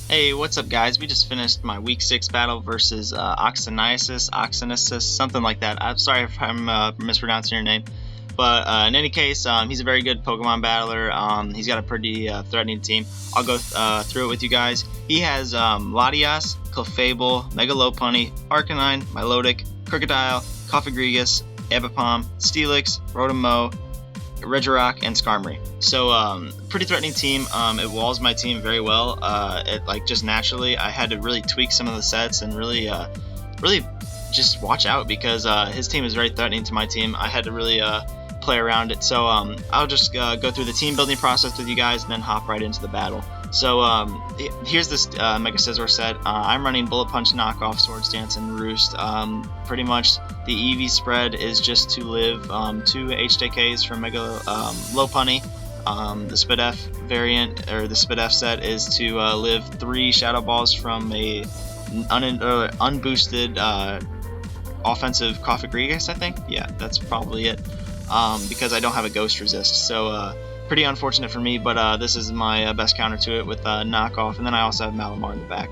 Hey, what's up, guys? We just finished my week 6 battle versus Oxenisis, something like that. I'm sorry if I'm mispronouncing your name. But in any case, he's a very good Pokemon battler. He's got a pretty threatening team. I'll go through it with you guys. He has Latias, Clefable, Mega Lopunny, Arcanine, Milotic, Crocodile, Cofagrigus, Ebipom, Steelix, Rotom, Regirock, and Skarmory. So pretty threatening team. It walls my team very well. It just naturally I had to really tweak some of the sets and really just watch out because his team is very threatening to my team. I had to really play around it. So I'll just go through the team building process with you guys and then hop right into the battle. So here's this Mega Scizor set. I'm running Bullet Punch, Knockoff, Swords Dance, and Roost. Pretty much the EV spread is just to live 2 HJKs from Mega Lopunny. The Spidef variant, or the Spidef set, is to live 3 Shadow Balls from a unboosted offensive Cofagrigus, I think. Yeah, that's probably it. Because I don't have a Ghost Resist. So pretty unfortunate for me, but this is my best counter to it with Knockoff, and then I also have Malamar in the back.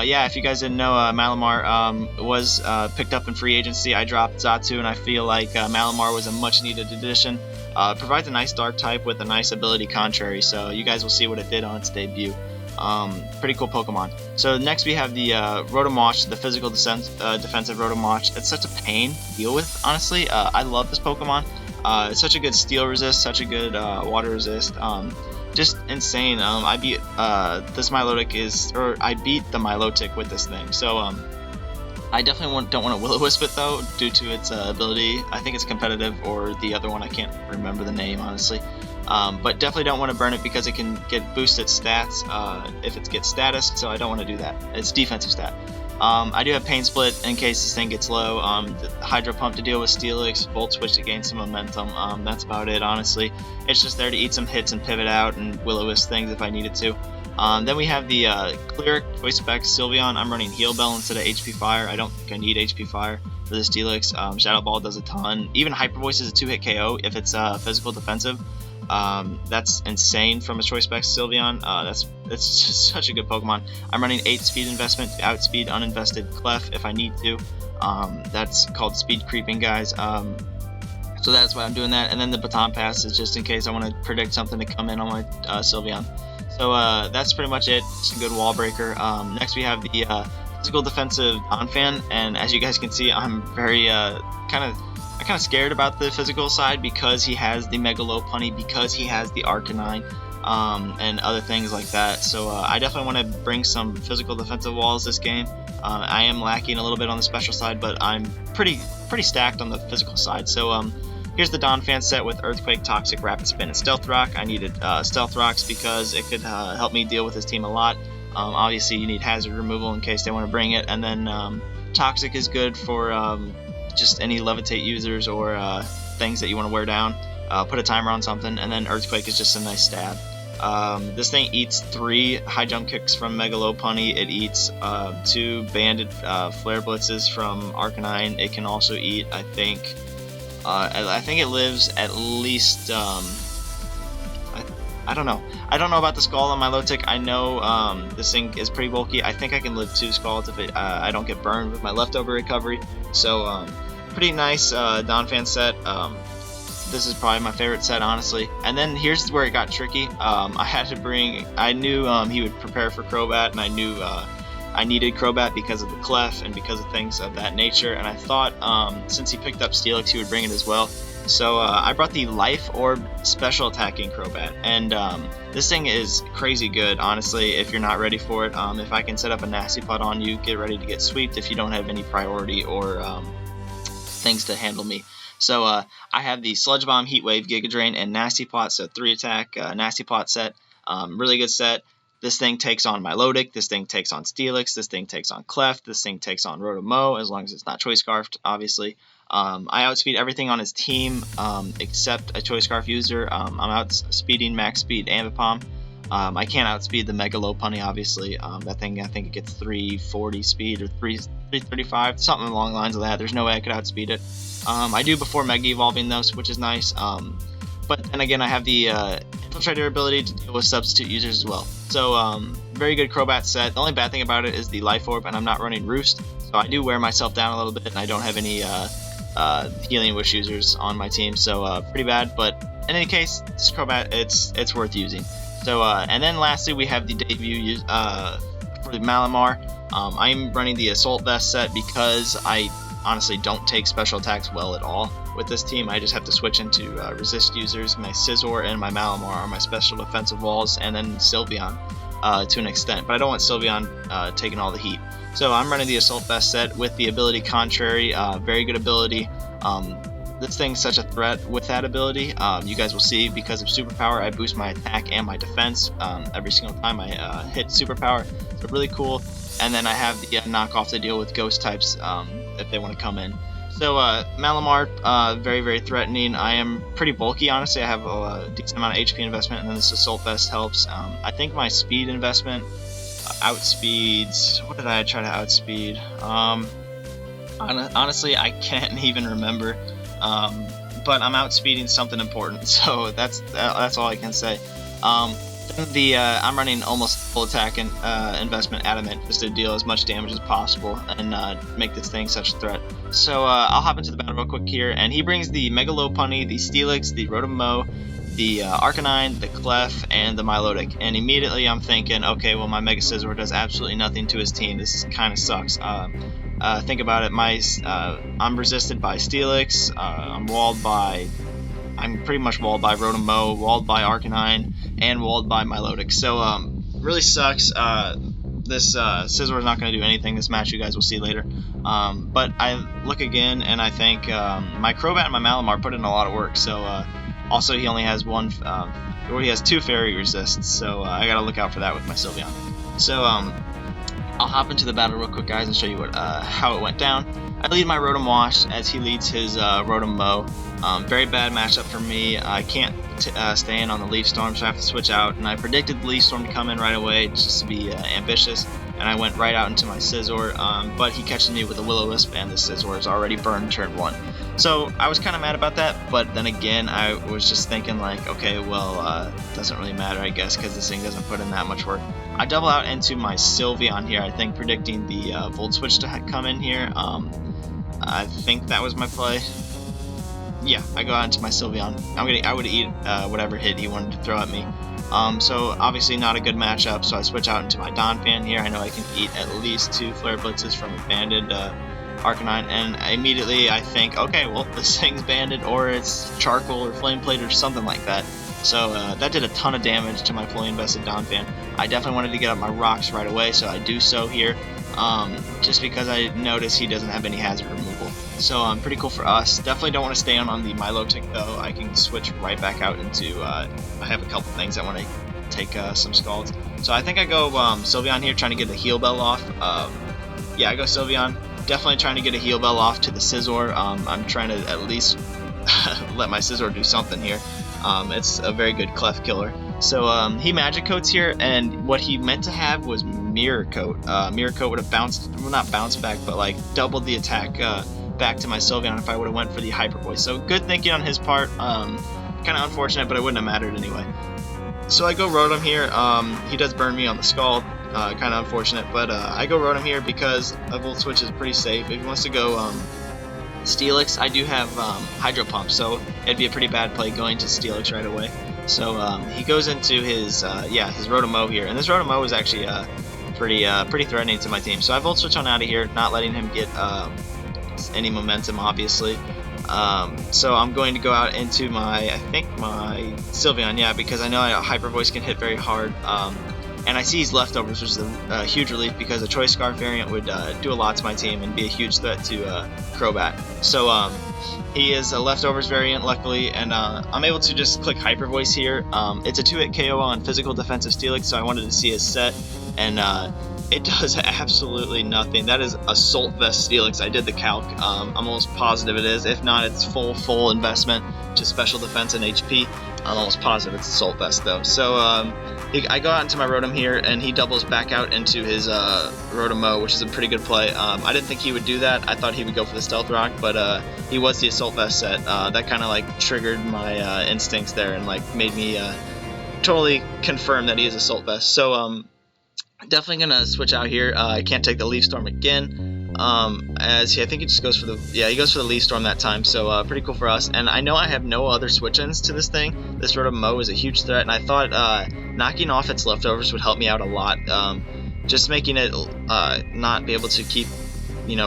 Yeah, if you guys didn't know, Malamar was picked up in free agency. I dropped Zatu, and I feel like Malamar was a much-needed addition. Provides a nice Dark type with a nice ability Contrary, so you guys will see what it did on its debut. Pretty cool Pokemon. So next we have the Rotom, the physical defensive Rotom. It's such a pain to deal with, honestly. I love this Pokemon. It's such a good steel resist, such a good water resist. Just insane. I beat this Milotic I beat the Milotic with this thing. So I definitely don't want to Will-O-Wisp it though, due to its ability. I think it's competitive, or the other one, I can't remember the name honestly. But definitely don't want to burn it because it can get boosted stats if it gets status. So I don't want to do that. It's defensive stat. I do have Pain Split in case this thing gets low. The Hydro Pump to deal with Steelix, Volt Switch to gain some momentum. That's about it, honestly. It's just there to eat some hits and pivot out and Will-O-Wisp things if I needed to. Then we have the Clear Choice Spec Sylveon. I'm running Heal Bell instead of HP Fire. I don't think I need HP Fire for this Steelix. Shadow Ball does a ton. Even Hyper Voice is a 2-hit KO if it's physical defensive. That's insane from a Choice Spec Sylveon. It's just such a good Pokemon. I'm running 8 speed investment to outspeed uninvested Clef if I need to. That's called speed creeping, guys. So that's why I'm doing that. And then the Baton Pass is just in case I want to predict something to come in on my Sylveon. So that's pretty much it. It's a good wall breaker. Next we have the physical defensive Donphan, and as you guys can see, I'm very kind of scared about the physical side because he has the Mega Lopunny, because he has the Arcanine, and other things like that. So I definitely want to bring some physical defensive walls this game. I am lacking a little bit on the special side, but I'm pretty stacked on the physical side. So here's the Donphan set with Earthquake, Toxic, Rapid Spin, and Stealth Rock. I needed Stealth Rocks because it could help me deal with his team a lot. Obviously you need hazard removal in case they want to bring it, and then Toxic is good for just any levitate users or things that you want to wear down. Put a timer on something, and then Earthquake is just a nice stab. This thing eats 3 high jump kicks from Mega Lopunny. It eats 2 banded flare blitzes from Arcanine. It can also eat, I think it lives at least I don't know about the Scald on my Milotic. I know this thing is pretty bulky. I think I can live 2 Scalds if I don't get burned with my leftover recovery. So pretty nice Donphan set. This is probably my favorite set, honestly. And then here's where it got tricky. I knew he would prepare for Crobat, and I knew I needed Crobat because of the Clef and because of things of that nature. And I thought since he picked up Steelix, he would bring it as well. So I brought the Life Orb special attacking Crobat, and this thing is crazy good, honestly, if you're not ready for it. If I can set up a Nasty Plot on you, get ready to get sweeped if you don't have any priority or things to handle me. So I have the Sludge Bomb, Heat Wave, Giga Drain, and Nasty Plot, so 3 attack Nasty Plot set. Really good set. This thing takes on Milotic, this thing takes on Steelix, this thing takes on Clef, this thing takes on Rotom, as long as it's not Choice Scarfed, obviously. I outspeed everything on his team except a Choice Scarf user. I'm outspeeding max speed Ambipom. I can't outspeed the Mega Lopunny, obviously. That thing, I think it gets 340 speed or 335, something along the lines of that. There's no way I could outspeed it. I do before Mega Evolving though, which is nice. But then again, I have the Infiltrator ability to deal with substitute users as well. So very good Crobat set. The only bad thing about it is the Life Orb, and I'm not running Roost, so I do wear myself down a little bit, and I don't have any Healing Wish users on my team, so pretty bad. But in any case, this Crobat, it's worth using. So and then lastly, we have the debut for the Malamar. I'm running the Assault Vest set because I honestly don't take special attacks well at all with this team. I just have to switch into resist users. My Scizor and my Malamar are my special defensive walls, and then Sylveon to an extent, but I don't want Sylveon taking all the heat. So I'm running the Assault Vest set with the ability Contrary, very good ability. This thing's such a threat with that ability. You guys will see, because of Superpower, I boost my attack and my defense every single time I hit Superpower. So really cool. And then I have the knockoff to deal with Ghost types if they want to come in. So Malamar, very, very threatening. I am pretty bulky, honestly. I have a decent amount of HP investment, and then this Assault Vest helps. I think my speed investment outspeeds... What did I try to outspeed? Honestly, I can't even remember. But I'm outspeeding something important, so that's all I can say. I'm running almost full attack and investment Adamant just to deal as much damage as possible and make this thing such a threat. So I'll hop into the battle real quick here, and he brings the Mega Lopunny, the Steelix, the Rotom-Mow, the Arcanine, the Clef, and the Milotic. And immediately I'm thinking, okay, well, my Mega Scizor does absolutely nothing to his team. This kind of sucks. Think about it. I'm resisted by Steelix. I'm pretty much walled by Rotom-Mow, walled by Arcanine, and walled by Milotic. So really sucks. This Scizor is not going to do anything this match. You guys will see later. But I look again, and I think my Crobat and my Malamar put in a lot of work. So also he only has he has 2 Fairy Resists. So I got to look out for that with my Sylveon. So I'll hop into the battle real quick, guys, and show you how it went down. I lead my Rotom Wash as he leads his Rotom-Mow. Very bad matchup for me. I can't stay in on the Leaf Storm, so I have to switch out. And I predicted the Leaf Storm to come in right away just to be ambitious. And I went right out into my Scizor, but he catches me with a Will-O-Wisp, and the Scizor is already burned turn 1. So I was kind of mad about that, but then again, I was just thinking like, okay, well, doesn't really matter, I guess, because this thing doesn't put in that much work. I double out into my Sylveon here, I think, predicting the Volt Switch to come in here. I think that was my play. Yeah, I go out into my Sylveon. I would eat whatever hit he wanted to throw at me. So obviously not a good matchup, so I switch out into my Donphan here. I know I can eat at least 2 Flare Blitzes from a banded Arcanine, and immediately I think, okay, well, this thing's banded, or it's Charcoal or Flame Plate or something like that. So that did a ton of damage to my fully invested Donphan. I definitely wanted to get up my rocks right away, so I do so here, just because I notice he doesn't have any hazard removal. So pretty cool for us. Definitely don't want to stay on the Milotic, though. I can switch right back out into, I have a couple things I want to take some Scalds. So I think I go Sylveon here, trying to get the Heal Bell off. Yeah, I go Sylveon. Definitely trying to get a Heal Bell off to the Scizor. I'm trying to at least let my Scizor do something here. It's a very good Clef killer. So he Magic Coats here, and what he meant to have was Mirror Coat. Mirror Coat would have bounced, well, not bounced back, but like doubled the attack back to my Sylveon if I would have went for the Hyper Voice. So good thinking on his part. Kind of unfortunate, but it wouldn't have mattered anyway. So I go Rotom here. He does burn me on the Scald. Kind of unfortunate, but I go Rotom here because a Volt Switch is pretty safe. If he wants to go Steelix, I do have Hydro Pump, so it'd be a pretty bad play going to Steelix right away. So he goes into his his Rotom-Mow here, and this Rotom-Mow is actually pretty threatening to my team. So I Volt Switch on out of here, not letting him get any momentum, obviously. So I'm going to go out into my Sylveon, yeah, because I know Hyper Voice can hit very hard. And I see he's Leftovers, which is a huge relief because a Choice Scarf variant would do a lot to my team and be a huge threat to Crobat. So he is a Leftovers variant, luckily, and I'm able to just click Hyper Voice here. It's a 2-hit KO on Physical Defensive Steelix, so I wanted to see his set, and it does absolutely nothing. That is Assault Vest Steelix. I did the calc. I'm almost positive it is. If not, it's full investment to special defense and HP. I'm almost positive it's Assault Vest, though. So I go out into my Rotom here, and he doubles back out into his Rotom-Mow, which is a pretty good play. I didn't think he would do that. I thought he would go for the Stealth Rock, but he was the Assault Vest set. That kind of like triggered my instincts there and like made me totally confirm that he is Assault Vest. So Definitely gonna switch out here. I can't take the Leaf Storm again. I think he just goes for he goes for the Leaf Storm that time. So pretty cool for us. And I know I have no other switch-ins to this thing. This Rotom Mow is a huge threat, and I thought knocking off its leftovers would help me out a lot. Just making it not be able to keep,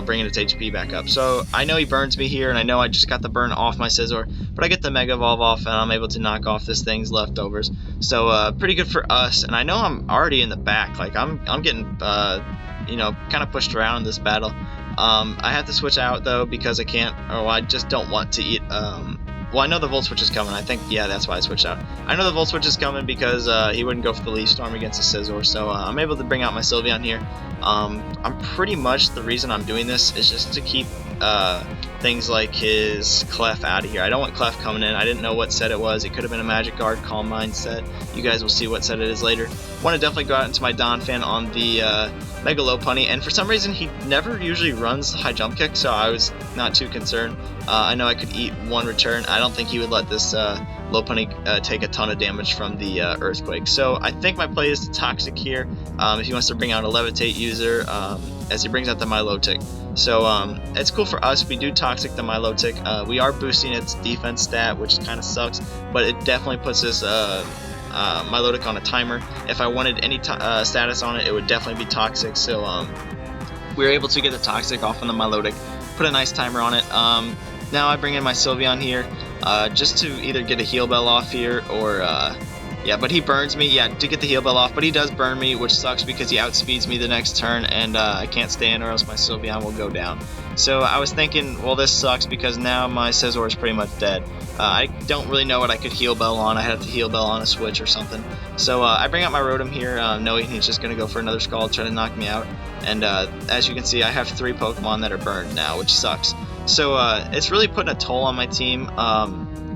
bringing its HP back up. So I know he burns me here, and I know I just got the burn off my Scizor, but I get the Mega Evolve off, and I'm able to knock off this thing's leftovers. So pretty good for us, and I know I'm already in the back. Like I'm getting kind of pushed around in this battle. I have to switch out though because I just don't want to eat. Well, I know the Volt Switch is coming. I think, yeah, that's why I switched out. I know the Volt Switch is coming because he wouldn't go for the Leaf Storm against the Scizor, so I'm able to bring out my Sylveon here. I'm pretty much, the reason I'm doing this is just to keep things like his Clef out of here. I don't want Clef coming in. I didn't know what set it was. It could have been a Magic Guard, Calm Mind set. You guys will see what set it is later. Want to definitely go out into my Donphan on the Mega Lopunny, and for some reason he never usually runs High Jump Kick, so I was not too concerned. I know I could eat one return. I don't think he would let this Lopunny take a ton of damage from the Earthquake. So I think my play is to Toxic here if he wants to bring out a Levitate user as he brings out the Milotic. So it's cool for us. We do Toxic the Milotic. We are boosting its defense stat, which kind of sucks, but it definitely puts this Milotic on a timer. If I wanted any status on it, it would definitely be Toxic. So we were able to get the Toxic off on the Milotic, put a nice timer on it. Now I bring in my Sylveon here just to either get a Heal Bell off here or but he burns me, to get the Heal Bell off, but he does burn me, which sucks because he outspeeds me the next turn, and I can't stay in or else my Sylveon will go down. So I was thinking, well, this sucks because now my Scizor is pretty much dead. I don't really know what I could Heal Bell on. I have to Heal Bell on a switch or something. So I bring out my Rotom here, knowing he's just going to go for another Scald, try to knock me out. And as you can see, I have 3 Pokemon that are burned now, which sucks. So it's really putting a toll on my team.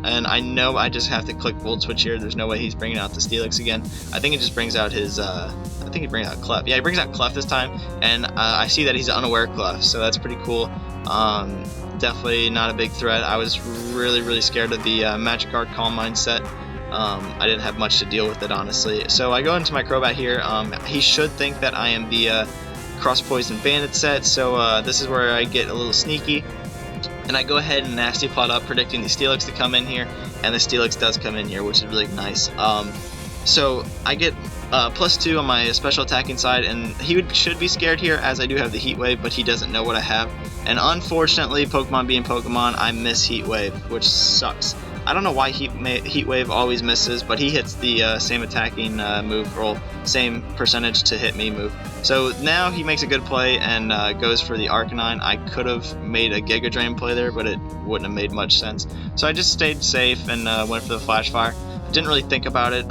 And I know I just have to click Volt Switch here. There's no way he's bringing out the Steelix again. I think he just brings out his, I think he brings out Clef. Yeah, he brings out Clef this time, and I see that he's unaware Clef, so that's pretty cool. Definitely not a big threat. I was really, really scared of the Magic Guard Calm Mind set. I didn't have much to deal with it, honestly. So I go into my Crobat here. He should think that I am the Cross Poison Bandit set, so this is where I get a little sneaky. And I go ahead and Nasty Plot up, predicting the Steelix to come in here, and the Steelix does come in here, which is really nice. So I get +2 on my special attacking side, and he should be scared here as I do have the Heat Wave, but he doesn't know what I have. And unfortunately, Pokemon being Pokemon, I miss Heat Wave, which sucks. I don't know why Heat Wave always misses, but he hits the same attacking move roll, same percentage to hit me move. So now he makes a good play and goes for the Arcanine. I could have made a Giga Drain play there, but it wouldn't have made much sense. So I just stayed safe and went for the Flash Fire. Didn't really think about it,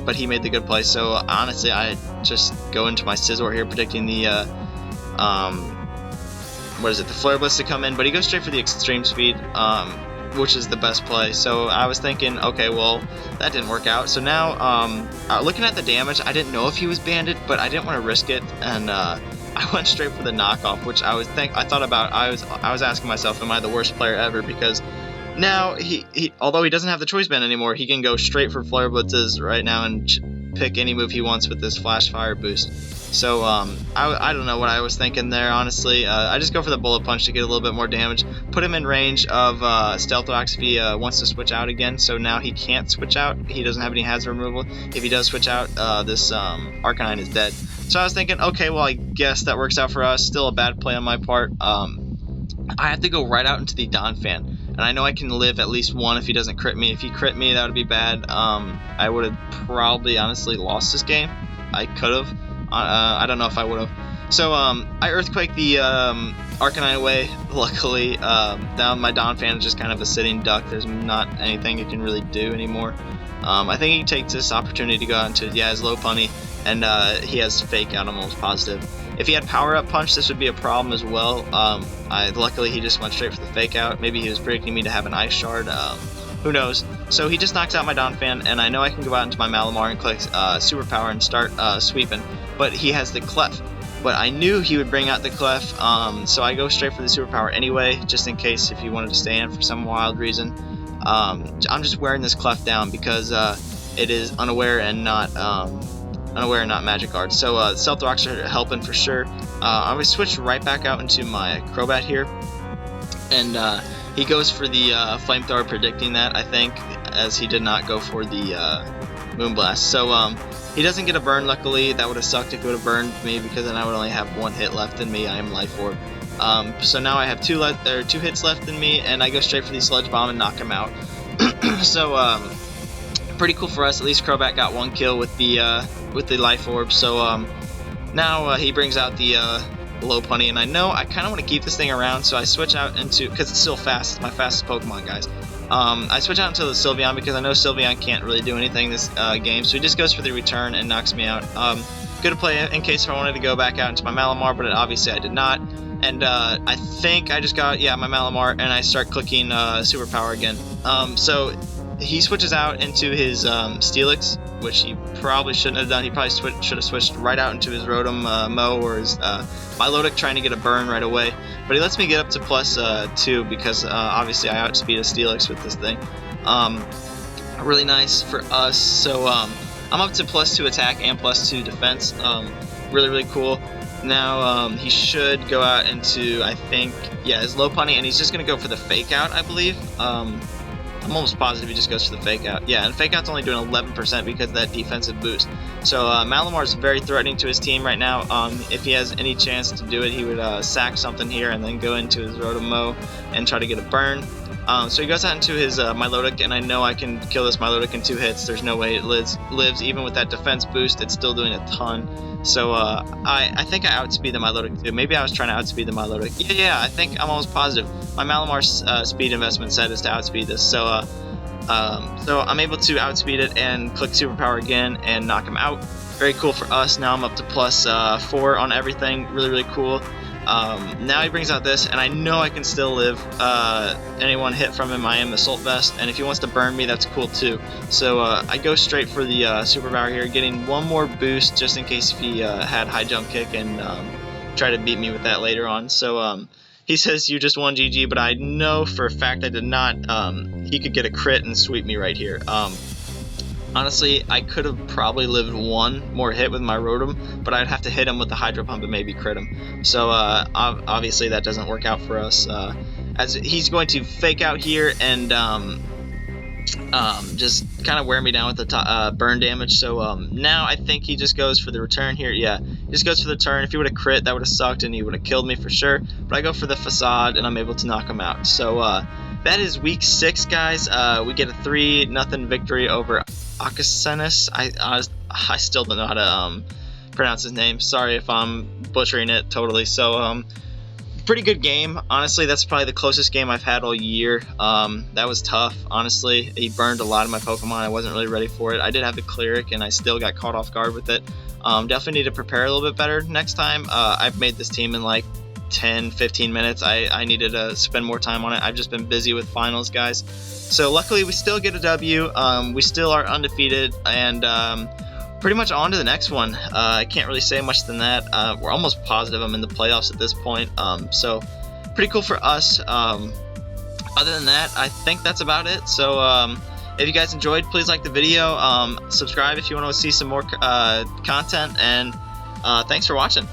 but he made the good play. So honestly, I just go into my Scizor here, predicting the the Flare Blitz to come in, but he goes straight for the Extreme Speed. Which is the best play. So I was thinking, okay, well, that didn't work out. So now, looking at the damage, I didn't know if he was banded, but I didn't want to risk it, and I went straight for the knockoff, which I thought about. I was asking myself, am I the worst player ever? Because now although he doesn't have the choice band anymore, he can go straight for Flare Blitzes right now and pick any move he wants with this Flash Fire boost. So I don't know what I was thinking there, honestly. I just go for the Bullet Punch to get a little bit more damage. Put him in range of Stealth Wax if he wants to switch out again. So now he can't switch out. He doesn't have any hazard removal. If he does switch out, this Arcanine is dead. So I was thinking, okay, well, I guess that works out for us. Still a bad play on my part. I have to go right out into the Donphan. And I know I can live at least one if he doesn't crit me. If he crit me, that would be bad. I would have probably, honestly, lost this game. I could have. I don't know if I would have. So I Earthquake the Arcanine away. Luckily, now my Donphan is just kind of a sitting duck. There's not anything it can really do anymore. I think he takes this opportunity to go out into his Lopunny, and he has Fake Out, I'm almost positive. If he had Power Up Punch, this would be a problem as well. Luckily, he just went straight for the Fake Out. Maybe he was predicting me to have an Ice Shard. Who knows? So he just knocks out my Donphan, and I know I can go out into my Malamar and click Superpower and start sweeping. But he has the Clef. But I knew he would bring out the Clef, so I go straight for the Superpower anyway, just in case if he wanted to stay in for some wild reason. I'm just wearing this Clef down because it is unaware and not unaware, not magic guard. So stealth rocks are helping for sure. I'm gonna switch right back out into my Crobat here, and he goes for the flamethrower, predicting that, I think, as he did not go for the Moonblast. So he doesn't get a burn, luckily. That would have sucked if it would have burned me, because then I would only have 1 hit left in me. I am Life Orb. So now I have 2 hits left in me, and I go straight for the Sludge Bomb and knock him out. So pretty cool for us. At least Crobat got 1 kill with the Life Orb. So now he brings out the Lopunny, and I know I kind of want to keep this thing around, so I switch out into, because it's still fast, it's my fastest Pokemon, guys. I switch out into the Sylveon because I know Sylveon can't really do anything this game, so he just goes for the return and knocks me out. Good to play in case I wanted to go back out into my Malamar, but obviously I did not. And I think I just got, my Malamar, and I start clicking Superpower again. So he switches out into his Steelix, which he probably shouldn't have done. He probably should have switched right out into his Rotom Mow or his Milotic, trying to get a burn right away. But he lets me get up to +2 because obviously I outspeed a Steelix with this thing. Really nice for us. So I'm up to +2 attack and +2 defense. Really, really cool. Now he should go out into, I think, his Lopunny, and he's just going to go for the Fake Out, I believe. I'm almost positive he just goes for the Fake Out. Yeah, and Fake Out's only doing 11% because of that defensive boost. So Malamar is very threatening to his team right now. If he has any chance to do it, he would sack something here and then go into his Rotom Mow and try to get a burn. So he goes out into his Milotic, and I know I can kill this Milotic in 2 hits. There's no way it lives. Even with that defense boost, it's still doing a ton. So I think I outspeed the Milotic too. Maybe I was trying to outspeed the Milotic. Yeah, I think I'm almost positive. My Malamar's speed investment set is to outspeed this. So I'm able to outspeed it and click Superpower again and knock him out. Very cool for us. Now I'm up to +4 on everything. Really, really cool. Now he brings out this, and I know I can still live any 1 hit from him. I am Assault Vest, and if he wants to burn me, that's cool too. So I go straight for the Superpower here, getting 1 more boost just in case if he had High Jump Kick and try to beat me with that later on. So he says you just won, GG, but I know for a fact I did not. He could get a crit and sweep me right here. Honestly, I could have probably lived 1 more hit with my Rotom, but I'd have to hit him with the Hydro Pump and maybe crit him. So obviously that doesn't work out for us. As he's going to Fake Out here and just kind of wear me down with the burn damage. So now I think he just goes for the return here. Yeah, he just goes for the turn. If he would have crit, that would have sucked and he would have killed me for sure. But I go for the Facade and I'm able to knock him out. So that is week 6, guys. We get a 3-0 victory over Akasenis. I still don't know how to pronounce his name. Sorry if I'm butchering it totally. So pretty good game. Honestly, that's probably the closest game I've had all year. That was tough, honestly. He burned a lot of my Pokemon. I wasn't really ready for it. I did have the Cleric, and I still got caught off guard with it. Definitely need to prepare a little bit better next time. I've made this team in like 10-15 minutes. I needed to spend more time on it. I've just been busy with finals, guys. So luckily we still get a W. We still are undefeated, and pretty much on to the next one. I can't really say much than that. We're almost positive I'm in the playoffs at this point. So pretty cool for us. Other than that, I think that's about it. So if you guys enjoyed, please like the video. Subscribe if you want to see some more content, and thanks for watching.